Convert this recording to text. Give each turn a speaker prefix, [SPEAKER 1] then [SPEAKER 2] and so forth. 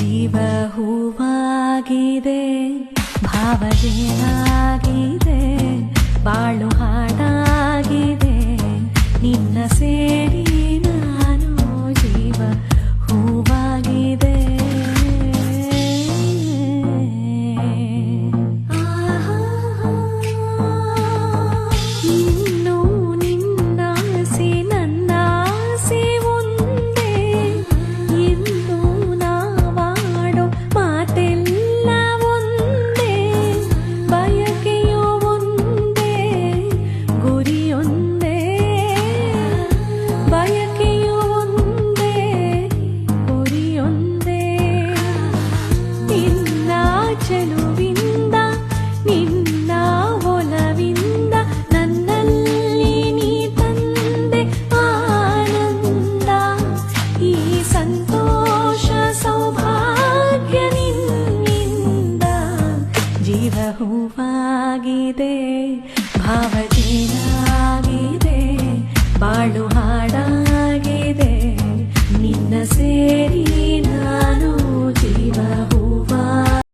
[SPEAKER 1] ಜೀವ ಹೂವಾಗಿದೆ, ಭಾವಜೇನಾಗಿದೆ, ಬಾಳು ಹಾಡಾಗಿದೆ, ನಿನ್ನ ಸೇರಿ ನಾನು ಜೀವ ಹೂವಾಗಿದೆ. ಇನ್ನು ನಿನ್ನಾಸೆ ನನ್ನಾಸೆ ಒಂದೇ, ಎಂದು ನಾವಾಡೋ ಮಾತೆಲ್ಲ ಒಂದೇ, ಬಯಕೆಯೋ ಒಂದೇ, ಗುರಿಯೊಂದೇ, ಬಯಕೆಯೋ ಒಂದೇ, ಗುರಿಯೊಂದೇ. ನಿನ್ನ ಚೆಲುವಿಂದ ನಿನ್ನ ಒಲವಿಂದ ನನ್ನಲ್ಲಿ ನೀ ತಂದೆ ಆನಂದ, ಈ ಸಂತೋಷ ಸೌಭಾಗ್ಯ ನಿನ್ನಿಂದ. ಜೀವ ಹೂವಾಗಿದೆ, ಭಾವಜೇನಾಗಿದೆ,